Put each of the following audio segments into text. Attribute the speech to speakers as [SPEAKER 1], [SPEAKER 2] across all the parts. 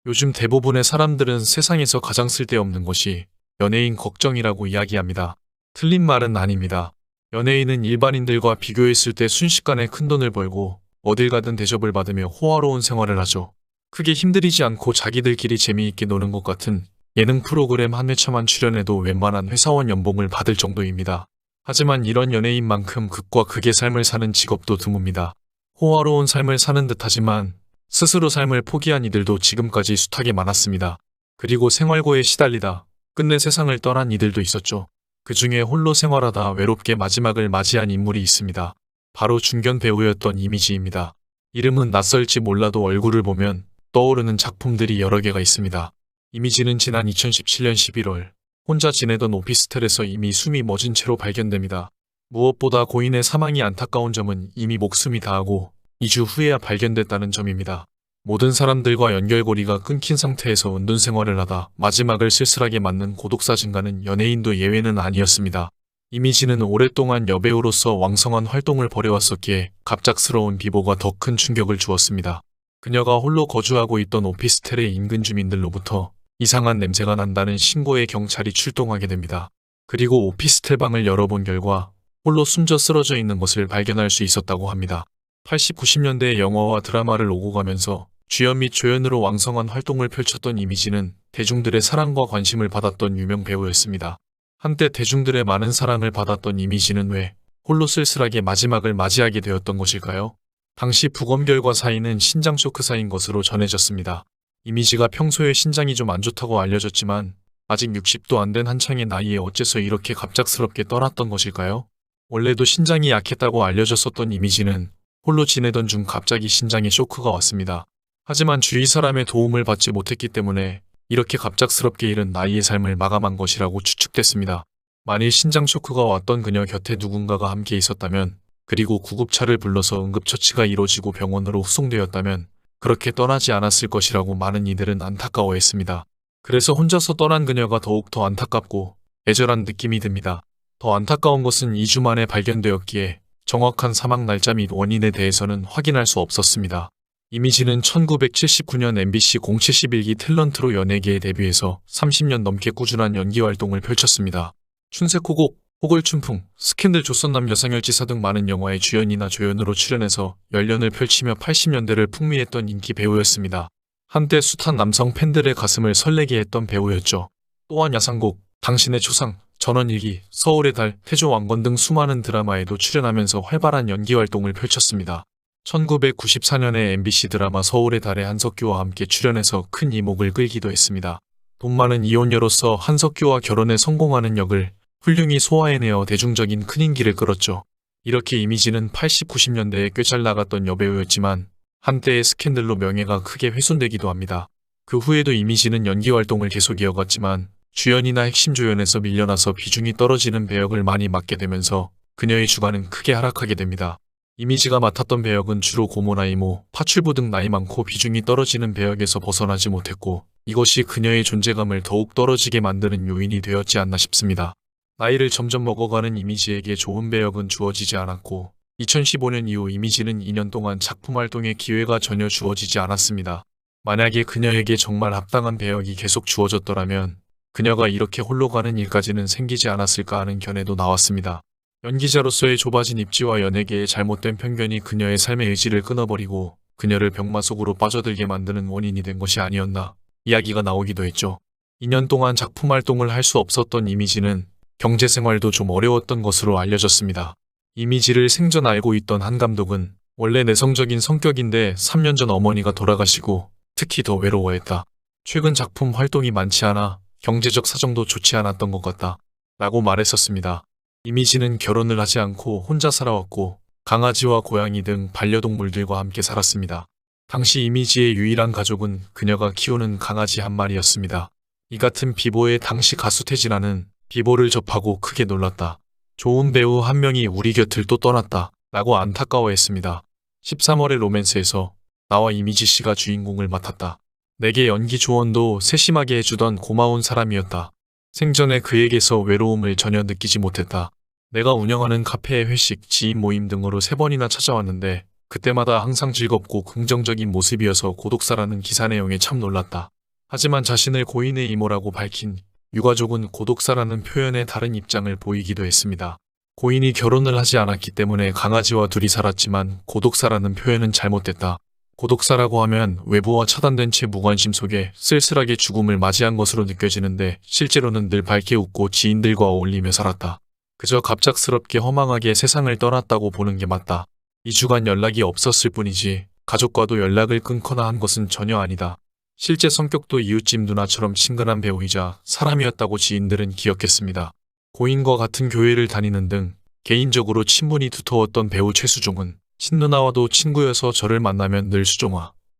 [SPEAKER 1] 요즘 대부분의 사람들은 세상에서 가장 쓸데없는 것이 연예인 걱정이라고 이야기합니다. 틀린 말은 아닙니다. 연예인은 일반인들과 비교했을 때 순식간에 큰돈을 벌고 어딜 가든 대접을 받으며 호화로운 생활을 하죠. 크게 힘들이지 않고 자기들끼리 재미있게 노는 것 같은 예능 프로그램 한 회차만 출연해도 웬만한 회사원 연봉을 받을 정도입니다. 하지만 이런 연예인만큼 극과 극의 삶을 사는 직업도 드뭅니다. 호화로운 삶을 사는 듯하지만 스스로 삶을 포기한 이들도 지금까지 숱하게 많았습니다. 그리고 생활고에 시달리다 끝내 세상을 떠난 이들도 있었죠. 그 중에 홀로 생활하다 외롭게 마지막을 맞이한 인물이 있습니다. 바로 중견 배우였던 이미지입니다. 이름은 낯설지 몰라도 얼굴을 보면 떠오르는 작품들이 여러 개가 있습니다. 이미지는 지난 2017년 11월 혼자 지내던 오피스텔에서 이미 숨이 멎은 채로 발견됩니다. 무엇보다 고인의 사망이 안타까운 점은 이미 목숨이 다하고 2주 후에야 발견됐다는 점입니다. 모든 사람들과 연결고리가 끊긴 상태에서 은둔 생활을 하다 마지막을 쓸쓸하게 맞는 고독사 증가는 연예인도 예외는 아니었습니다. 이미지는 오랫동안 여배우로서 왕성한 활동을 벌여왔었기에 갑작스러운 비보가 더 큰 충격을 주었습니다. 그녀가 홀로 거주하고 있던 오피스텔의 인근 주민들로부터 이상한 냄새가 난다는 신고에 경찰이 출동하게 됩니다. 그리고 오피스텔 방을 열어본 결과 홀로 숨져 쓰러져 있는 것을 발견할 수 있었다고 합니다. 80, 90년대의 영화와 드라마를 오고 가면서 주연 및 조연으로 왕성한 활동을 펼쳤던 이미지는 대중들의 사랑과 관심을 받았던 유명 배우였습니다. 한때 대중들의 많은 사랑을 받았던 이미지는 왜 홀로 쓸쓸하게 마지막을 맞이하게 되었던 것일까요? 당시 부검결과 사인은 신장 쇼크사인 것으로 전해졌습니다. 이미지가 평소에 신장이 좀 안 좋다고 알려졌지만 아직 60도 안 된 한창의 나이에 어째서 이렇게 갑작스럽게 떠났던 것일까요? 원래도 신장이 약했다고 알려졌었던 이미지는 홀로 지내던 중 갑자기 신장에 쇼크가 왔습니다. 하지만 주위 사람의 도움을 받지 못했기 때문에 이렇게 갑작스럽게 잃은 나이의 삶을 마감한 것이라고 추측됐습니다. 만일 신장 쇼크가 왔던 그녀 곁에 누군가가 함께 있었다면, 그리고 구급차를 불러서 응급처치가 이루어지고 병원으로 후송되었다면 그렇게 떠나지 않았을 것이라고 많은 이들은 안타까워했습니다. 그래서 혼자서 떠난 그녀가 더욱 더 안타깝고 애절한 느낌이 듭니다. 더 안타까운 것은 2주 만에 발견되었기에 정확한 사망 날짜 및 원인에 대해서는 확인할 수 없었습니다. 이미지는 1979년 MBC 071기 탤런트로 연예계에 데뷔해서 30년 넘게 꾸준한 연기 활동을 펼쳤습니다. 춘세코곡, 호걸춘풍, 스캔들 조선남 여상열지사 등 많은 영화의 주연이나 조연으로 출연해서 연련을 펼치며 80년대를 풍미했던 인기 배우였습니다. 한때 숱한 남성 팬들의 가슴을 설레게 했던 배우였죠. 또한 야상곡, 당신의 초상, 전원일기, 서울의 달, 태조왕건 등 수많은 드라마에도 출연하면서 활발한 연기 활동을 펼쳤습니다. 1994년에 MBC 드라마 서울의 달에 한석규와 함께 출연해서 큰 이목을 끌기도 했습니다. 돈 많은 이혼녀로서 한석규와 결혼에 성공하는 역을 훌륭히 소화해내어 대중적인 큰 인기를 끌었죠. 이렇게 이미지는 80, 90년대에 꽤 잘 나갔던 여배우였지만 한때의 스캔들로 명예가 크게 훼손되기도 합니다. 그 후에도 이미지는 연기 활동을 계속 이어갔지만 주연이나 핵심 조연에서 밀려나서 비중이 떨어지는 배역을 많이 맡게 되면서 그녀의 주가는 크게 하락하게 됩니다. 이미지가 맡았던 배역은 주로 고모나 이모, 파출부 등 나이 많고 비중이 떨어지는 배역에서 벗어나지 못했고 이것이 그녀의 존재감을 더욱 떨어지게 만드는 요인이 되었지 않나 싶습니다. 나이를 점점 먹어가는 이미지에게 좋은 배역은 주어지지 않았고 2015년 이후 이미지는 2년 동안 작품 활동의 기회가 전혀 주어지지 않았습니다. 만약에 그녀에게 정말 합당한 배역이 계속 주어졌더라면 그녀가 이렇게 홀로 가는 일까지는 생기지 않았을까 하는 견해도 나왔습니다. 연기자로서의 좁아진 입지와 연예계의 잘못된 편견이 그녀의 삶의 의지를 끊어버리고 그녀를 병마 속으로 빠져들게 만드는 원인이 된 것이 아니었나 이야기가 나오기도 했죠. 2년 동안 작품 활동을 할 수 없었던 이미지는 경제생활도 좀 어려웠던 것으로 알려졌습니다. 이미지를 생전 알고 있던 한 감독은 원래 내성적인 성격인데 3년 전 어머니가 돌아가시고 특히 더 외로워했다. 최근 작품 활동이 많지 않아 경제적 사정도 좋지 않았던 것 같다. 라고 말했었습니다. 이미지는 결혼을 하지 않고 혼자 살아왔고 강아지와 고양이 등 반려동물들과 함께 살았습니다. 당시 이미지의 유일한 가족은 그녀가 키우는 강아지 한 마리였습니다. 이 같은 비보의 당시 가수 태진아는 비보를 접하고 크게 놀랐다. 좋은 배우 한 명이 우리 곁을 또 떠났다. 라고 안타까워했습니다. 13월의 로맨스에서 나와 이미지 씨가 주인공을 맡았다. 내게 연기 조언도 세심하게 해주던 고마운 사람이었다. 생전에 그에게서 외로움을 전혀 느끼지 못했다. 내가 운영하는 카페의 회식, 지인 모임 등으로 3번이나 찾아왔는데 그때마다 항상 즐겁고 긍정적인 모습이어서 고독사라는 기사 내용에 참 놀랐다. 하지만 자신을 고인의 이모라고 밝힌 유가족은 고독사라는 표현에 다른 입장을 보이기도 했습니다. 고인이 결혼을 하지 않았기 때문에 강아지와 둘이 살았지만 고독사라는 표현은 잘못됐다. 고독사라고 하면 외부와 차단된 채 무관심 속에 쓸쓸하게 죽음을 맞이한 것으로 느껴지는데 실제로는 늘 밝게 웃고 지인들과 어울리며 살았다. 그저 갑작스럽게 허망하게 세상을 떠났다고 보는 게 맞다. 2주간 연락이 없었을 뿐이지 가족과도 연락을 끊거나 한 것은 전혀 아니다. 실제 성격도 이웃집 누나처럼 친근한 배우이자 사람이었다고 지인들은 기억했습니다. 고인과 같은 교회를 다니는 등 개인적으로 친분이 두터웠던 배우 최수종은 친누나와도 친구여서 저를 만나면 늘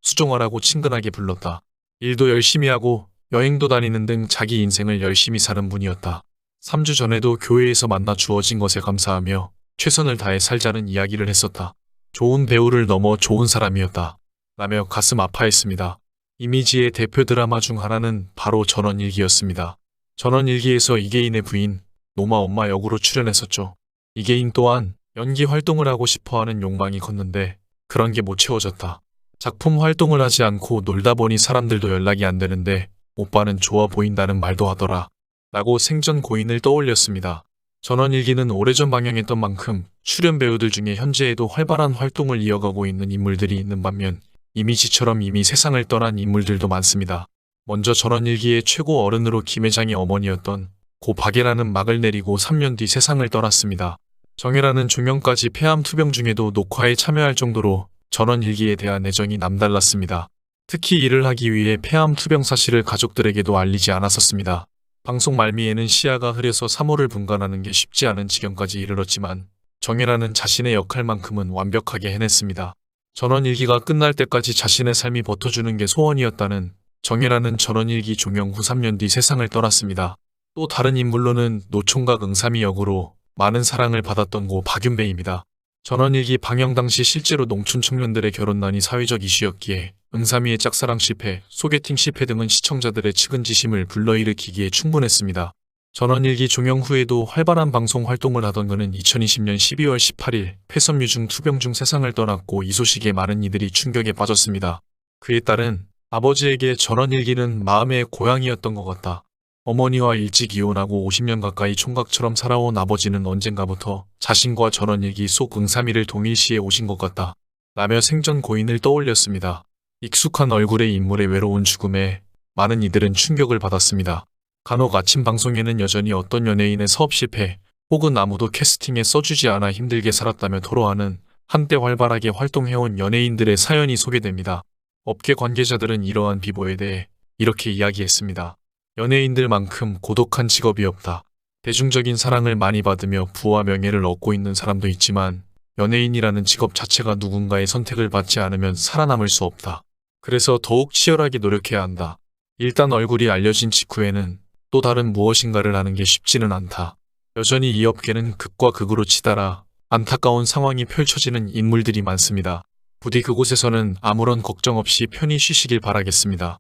[SPEAKER 1] 수종아라고 친근하게 불렀다. 일도 열심히 하고 여행도 다니는 등 자기 인생을 열심히 사는 분이었다. 3주 전에도 교회에서 만나 주어진 것에 감사하며 최선을 다해 살자는 이야기를 했었다. 좋은 배우를 넘어 좋은 사람이었다. 라며 가슴 아파했습니다. 이미지의 대표 드라마 중 하나는 바로 전원일기였습니다. 전원일기에서 이계인의 부인 노마 엄마 역으로 출연했었죠. 이계인 또한 연기 활동을 하고 싶어하는 욕망이 컸는데 그런 게 못 채워졌다. 작품 활동을 하지 않고 놀다 보니 사람들도 연락이 안 되는데 오빠는 좋아 보인다는 말도 하더라. 라고 생전 고인을 떠올렸습니다. 전원일기는 오래전 방영했던 만큼 출연 배우들 중에 현재에도 활발한 활동을 이어가고 있는 인물들이 있는 반면 이미지처럼 이미 세상을 떠난 인물들도 많습니다. 먼저 전원일기의 최고 어른으로 김회장의 어머니였던 고 박예라는 막을 내리고 3년 뒤 세상을 떠났습니다. 정혜라는 중년까지 폐암 투병 중에도 녹화에 참여할 정도로 전원일기에 대한 애정이 남달랐습니다. 특히 일을 하기 위해 폐암 투병 사실을 가족들에게도 알리지 않았었습니다. 방송 말미에는 시야가 흐려서 사모를 분간하는 게 쉽지 않은 지경까지 이르렀지만 정혜라는 자신의 역할만큼은 완벽하게 해냈습니다. 전원일기가 끝날 때까지 자신의 삶이 버텨주는 게 소원이었다는 정혜라는 전원일기 종영 후 3년 뒤 세상을 떠났습니다. 또 다른 인물로는 노총각 응삼이 역으로 많은 사랑을 받았던 고 박윤배입니다. 전원일기 방영 당시 실제로 농촌 청년들의 결혼난이 사회적 이슈였기에 응삼이의 짝사랑 실패, 소개팅 실패 등은 시청자들의 측은지심을 불러일으키기에 충분했습니다. 전원일기 종영 후에도 활발한 방송 활동을 하던 그는 2020년 12월 18일 폐섬유중 투병 중 세상을 떠났고 이 소식에 많은 이들이 충격에 빠졌습니다. 그에 따른 아버지에게 전원일기는 마음의 고향이었던 것 같다. 어머니와 일찍 이혼하고 50년 가까이 총각처럼 살아온 아버지는 언젠가부터 자신과 전원일기 속 응삼이를 동일시해 오신 것 같다. 라며 생전 고인을 떠올렸습니다. 익숙한 얼굴의 인물의 외로운 죽음에 많은 이들은 충격을 받았습니다. 간혹 아침 방송에는 여전히 어떤 연예인의 사업 실패 혹은 아무도 캐스팅에 써주지 않아 힘들게 살았다며 토로하는 한때 활발하게 활동해온 연예인들의 사연이 소개됩니다. 업계 관계자들은 이러한 비보에 대해 이렇게 이야기했습니다. 연예인들만큼 고독한 직업이 없다. 대중적인 사랑을 많이 받으며 부와 명예를 얻고 있는 사람도 있지만 연예인이라는 직업 자체가 누군가의 선택을 받지 않으면 살아남을 수 없다. 그래서 더욱 치열하게 노력해야 한다. 일단 얼굴이 알려진 직후에는 또 다른 무엇인가를 하는 게 쉽지는 않다. 여전히 이 업계는 극과 극으로 치달아 안타까운 상황이 펼쳐지는 인물들이 많습니다. 부디 그곳에서는 아무런 걱정 없이 편히 쉬시길 바라겠습니다.